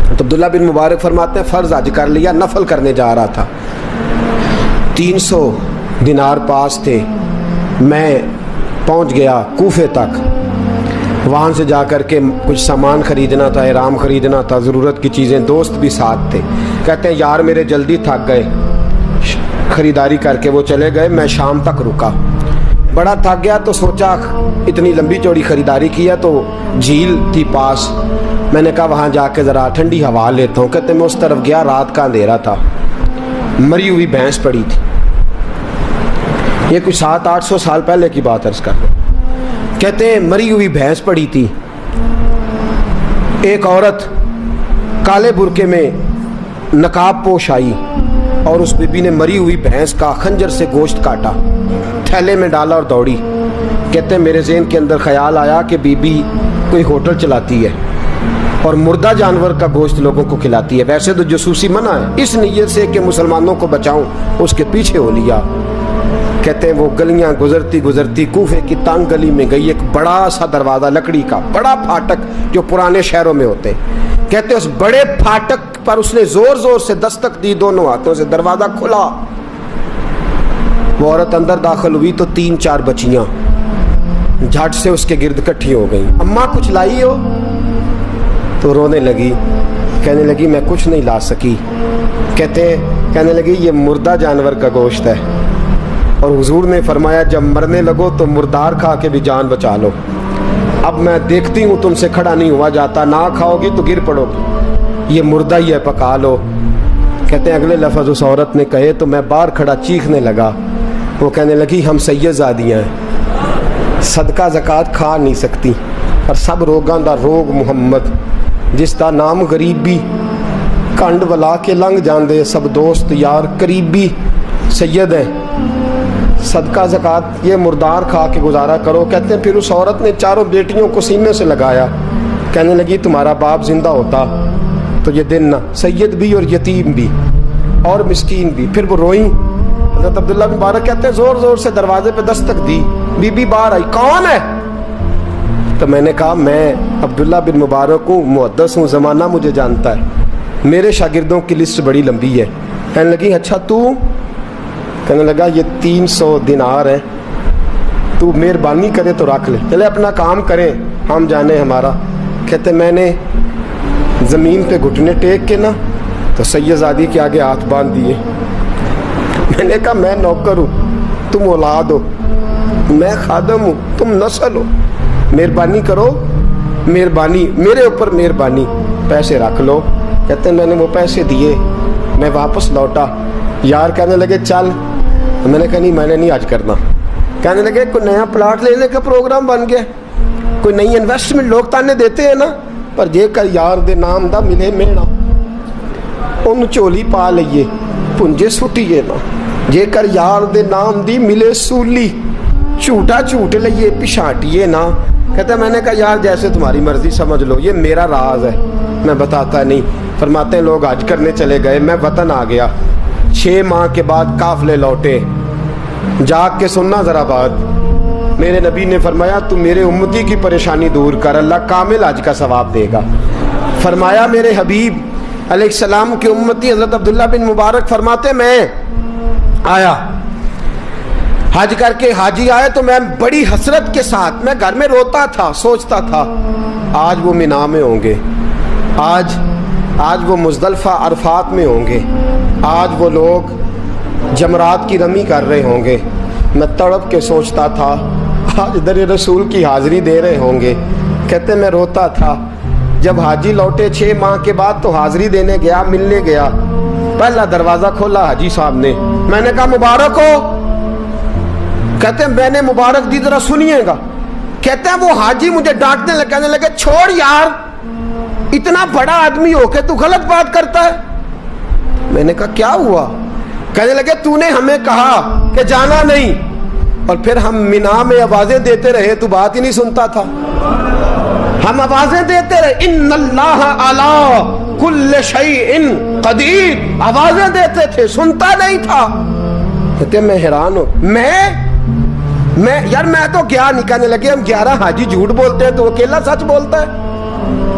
تو عبداللہ بن مبارک فرماتے ہیں فرض حج کر لیا, نفل کرنے جا رہا تھا, 300 دینار پاس تھے, میں پہنچ گیا کوفے تک, وہاں سے جا کر کے کچھ سامان خریدنا تھا, احرام خریدنا تھا, ضرورت کی چیزیں, دوست بھی ساتھ تھے. کہتے ہیں یار میرے جلدی تھک گئے, خریداری کر کے وہ چلے گئے, میں شام تک رکا, بڑا تھک گیا تو سوچا اتنی لمبی چوڑی خریداری کی ہے تو جھیل تھی پاس, میں نے کہا وہاں جا کے ذرا ٹھنڈی ہوا لیتا ہوں. کہتے ہیں میں اس طرف گیا, رات کا اندھیرا تھا, مری ہوئی بھینس پڑی تھی, یہ کچھ 700-800 سال پہلے کی بات عرض کر رہا ہوں. کہتے ہیں مری ہوئی بھینس پڑی تھی, ایک عورت کالے برقعے میں نقاب پوش آئی اور اس بی بی نے مری ہوئی بھینس کا خنجر سے گوشت کاٹا, تھیلے میں ڈالا اور دوڑی. کہتے ہیں میرے ذہن کے اندر خیال آیا کہ بی بی کوئی ہوٹل چلاتی ہے اور مردہ جانور کا گوشت لوگوں کو کھلاتی ہے, ویسے تو جاسوسی منع ہے, اس نیت سے کہ مسلمانوں کو بچاؤں اس کے پیچھے ہو لیا. کہتے ہیں وہ گلیاں گزرتی گزرتی کوفے کی تنگ گلی میں گئی, ایک بڑا سا دروازہ لکڑی کا, بڑا پھاٹک جو پرانے شہروں میں ہوتے. کہتے ہیں اس بڑے پھاٹک پر اس نے زور زور سے دستک دی, دونوں ہاتھوں سے دروازہ کھلا, وہ عورت اندر داخل ہوئی تو 3-4 بچیاں جھٹ سے اس کے گرد اکٹھی ہو گئیں. اماں کچھ لائی ہو؟ تو رونے لگی, کہنے لگی میں کچھ نہیں لا سکی. کہنے لگی یہ مردہ جانور کا گوشت ہے, اور حضور نے فرمایا جب مرنے لگو تو مردار کھا کے بھی جان بچا لو. اب میں دیکھتی ہوں تم سے کھڑا نہیں ہوا جاتا, نہ کھاؤ گی تو گر پڑو گی, یہ مردہ ہی ہے پکا لو. کہتے ہیں اگلے لفظ اس عورت نے کہے تو میں باہر کھڑا چیخنے لگا. وہ کہنے لگی ہم سید زادیاں ہیں, صدقہ زکوٰۃ کھا نہیں سکتی, اور سب روگاں دا روگ محمد, جس دا نام غریبی, کنڈ ولا کے لنگ جاندے سب دوست یار قریبی سید ہیں, صدقہ زکوٰۃ یہ مردار کھا کے گزارا کرو. کہتے ہیں پھر اس عورت نے 4 بیٹیوں کو سینے سے لگایا, کہنے لگی تمہارا باپ زندہ ہوتا تو یہ دن نہ, سید بھی اور یتیم بھی اور مسکین بھی. پھر وہ روئیں. حضرت عبداللہ بن مبارک کہتے ہیں زور زور سے دروازے پہ دستک دی, بی بی باہر آئی, کون ہے؟ تو میں نے کہا میں عبداللہ بن مبارک ہوں, محدث ہوں, زمانہ مجھے جانتا ہے, میرے شاگردوں کی لسٹ بڑی لمبی ہے. کہنے لگی اچھا تو؟ کہنے لگا یہ 300 دینار ہیں, تو مہربانی کرے تو رکھ لے, چلے اپنا کام کریں ہم جانے ہمارا. کہتے میں نے زمین پہ گھٹنے ٹیک کے نا تو سید زادی کے آگے ہاتھ باندھ دیے. میں نے کہا میں نوکر ہوں, تم اولاد ہو, میں خادم ہوں, تم نسل ہو, مہربانی کرو, مہربانی میرے اوپر مہربانی, پیسے رکھ لو. کہتے ہیں میں نے وہ پیسے دیے, میں واپس لوٹا. یار کہنے لگے چل, میں نے کہا نہیں میں نے نہیں آج کرنا. کہنے لگے کوئی نیا پلاٹ لینے کا پروگرام بن گیا, کوئی نئی انویسٹمنٹ, لوگ تانے دیتے ہیں نا, پر جے کر یار دے نام دا ملے میڑا, ان چولی پا لئیے پنجے سٹیے نا, جے کر یار دے نام دی ملے سولی, جھوٹا جھوٹ لئیے پچھاٹیے نا. کہتے ہیں میں نے کہا یار جیسے تمہاری مرضی سمجھ لو, یہ میرا راز ہے میں بتاتا نہیں. فرماتے ہیں لوگ حج کرنے چلے گئے, میں وطن آ گیا. 6 ماہ کے بعد قافلے لوٹے, جاگ کے سننا ذرا بات, میرے نبی نے فرمایا تو میرے امتی کی پریشانی دور کر, اللہ کامل حج کا ثواب دے گا. فرمایا میرے حبیب علیہ السلام کے امتی حضرت عبداللہ بن مبارک فرماتے میں آیا حج کر کے, حاجی آئے تو میں بڑی حسرت کے ساتھ, میں گھر میں روتا تھا, سوچتا تھا آج وہ مینا میں ہوں گے, آج وہ مزدلفہ عرفات میں ہوں گے, آج وہ لوگ جمرات کی رمی کر رہے ہوں گے. میں تڑپ کے سوچتا تھا آج در رسول کی حاضری دے رہے ہوں گے. کہتے میں روتا تھا. جب حاجی لوٹے 6 ماہ کے بعد تو حاضری دینے گیا, ملنے گیا, پہلا دروازہ کھولا حاجی صاحب نے, میں نے کہا مبارک ہو. کہتے ہیں میں نے مبارک دی, ذرا سنیے گا. کہتے ہیں وہ حاجی مجھے ڈانٹنے لگے, کہنے لگے چھوڑ یار, اتنا بڑا آدمی ہو کے تو غلط بات کرتا ہے. میں نے کہا کیا ہوا؟ کہنے لگے تو نے ہمیں کہا کہ جانا نہیں, اور پھر ہم مینا میں آوازیں دیتے رہے, تو بات ہی نہیں سنتا تھا. ہم آوازیں دیتے رہے ان اللہ علی کل شیء قدیر, آوازیں دیتے تھے, سنتا نہیں تھا. کہتے میں حیران ہوں, میں یار میں تو گیا نہیں. کہنے لگے ہم 11 حاجی جھوٹ بولتے ہیں تو اکیلا سچ بولتا ہے.